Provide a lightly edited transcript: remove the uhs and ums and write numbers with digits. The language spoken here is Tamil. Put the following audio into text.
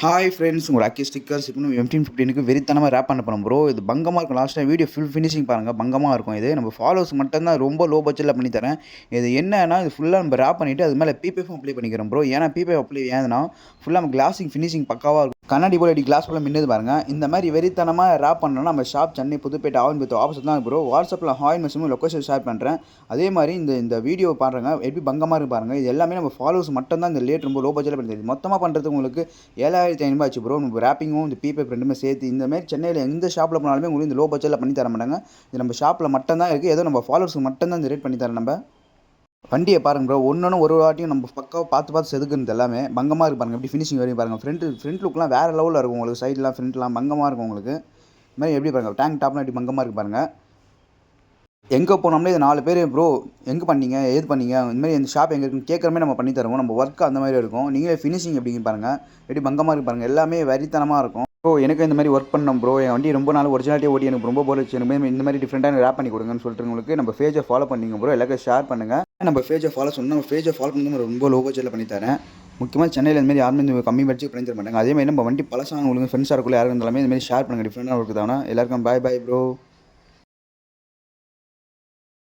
ஹாய் ஃப்ரெண்ட்ஸ், உங்கள் அக்கி ஸ்டிக்கர்ஸ் இப்போ நம்ம M15 வெறித்தனமாக ரேப் பண்ண போகிறோம் ப்ரோ. இது பங்கமாக இருக்கும். Last time video full finishing பாருங்கள், பங்கமாக இருக்கும். இது நம்ம ஃபாலோவர்ஸ் மட்டும்தான் ரொம்ப லோ பட்ஜெட்டில் பண்ணி தரேன். இது என்னன்னா, இது ஃபுல்லாக நம்ம ரேப் பண்ணிவிட்டு அது மேலே பிபிஎஃப் அப்ளை பண்ணிக்கிறோம் ப்ரோ. ஏன்னா பிபிஎஃப் அப்ளை ஏன்னா ஃபுல்லாக நம்ம கிளாஸிங் ஃபினிஷிங் பக்காவாக இருக்கும். கண்ணாடி போல அடி கிளாஸ் போல மின்னது பாருங்கள். இந்த மாதிரி வெறித்தனமாக ரேப் பண்ணோன்னா நம்ம ஷாப் சென்னை புதுப்பேட்டை ஆவின்பத்து ஆஃபீஸ் தான் ப்ரோ. வாட்ஸ்அப்பில் ஹாய் மெசேஜும் லொக்கேஷன் ஷேர் பண்ணுறேன். அதே மாதிரி இந்த வீடியோ பாருங்க எப்படி பங்கமாக இருக்கு பாருங்கள். இது எல்லாமே நம்ம ஃபாலோவர்ஸ் மட்டும் தான் இந்த லேட் ரொம்ப லோ பட்ஜெட்டில் பண்ணி தருது. மொத்தமாக பண்ணுறதுக்கு உங்களுக்கு 7500 ஆச்சு ப்ரோ. நம்ம ரேப்பிங்கும் இந்த பிபிஎஃப் ரெண்டுமே சேர்த்து இந்தமாதிரி சென்னையில் எந்த ஷாப்பில் போனாலுமே உங்களுக்கு இந்த லோ பட்ஜெட்டில் பண்ணி தர மாட்டாங்க. இது நம்ம ஷாப்பில் மட்டும்தான் இருக்குது. ஏதோ நம்ம ஃபாலோவர்ஸுக்கு மட்டும்தான் இந்த ரேட் பண்ணி தரேன். நம்ம வண்டியை பாருங்க ப்ரோ, ஒன்று ஒரு வாட்டியும் நம்ம பக்காவாக பார்த்து செதுக்குறது எல்லாமே பங்கமாக இருக்கு பாருங்கள். எப்படி ஃபினிஷிங் வரையும் பாருங்கள். ஃப்ரண்ட் லுக்லாம் வேறு லெவலில் இருக்கும் உங்களுக்கு. சைட்லாம் ஃப்ரண்ட்லாம் பங்கமாக இருக்கும் உங்களுக்கு. இது மாதிரி எப்படி பாருங்கள், டேங்க் டாப்லாம் எப்படி பங்கமாக இருக்குது பாருங்கள். எங்கே போனோம்னா இது 4 பேர் ப்ரோ எங்கே பண்ணீங்க, ஏது பண்ணீங்க, இந்தமாதிரி இந்த ஷாப் எங்கே இருக்குன்னு கேட்குற மாதிரி நம்ம பண்ணி தருவோம். நம்ம ஒர்க் அந்த மாதிரி இருக்கும். நீங்களே ஃபினிஷிங் எப்படிங்க பாருங்கள், எப்படி பங்கமாக இருக்கு பாருங்கள். எல்லாமே வெறித்தனமாக இருக்கும் ப்ரோ. எனக்கு இந்த மாதிரி ஒர்க் பண்ணோம் ப்ரோ. என் வண்டி ரொம்ப நாள் ஒரிஜினாலிட்டியாக ஓட்டி எனக்கு ரொம்ப போர் வச்சு. எனக்கு இந்த மாதிரி டிஃப்ரெண்ட்டாக ரேப் பண்ணி கொடுங்கன்னு சொல்லிட்டு உங்களுக்கு நம்ம பேஜை ஃபாலோ பண்ணிங்க ப்ரோ. எல்லாருக்கும் ஷேர் பண்ணுங்கள். நம்ம பேஜை ஃபாலோ சொன்னால் நம்ம பேஜை ஃபாலோ பண்ணி ரொம்ப லோ பட்ஜெட்டில் பண்ணி தரேன். முக்கியமாக சென்னையில் இந்தமாதிரி யாருமே இந்த கம்மி பட்ஜெட் பண்ணி தர மாட்டாங்க. அதே மாதிரி நம்ம வண்டி பழசாங்க உங்களுக்கு ஃப்ரெண்ட்ஸாக இருக்குள்ள யாரும் இருந்தாலுமே இந்தமாதிரி ஷேர் பண்ணுங்கள். டிஃப்ரெண்ட்டாக இருக்குது தானே. எல்லாருக்கும் பாய் பாய் ப்ரோ.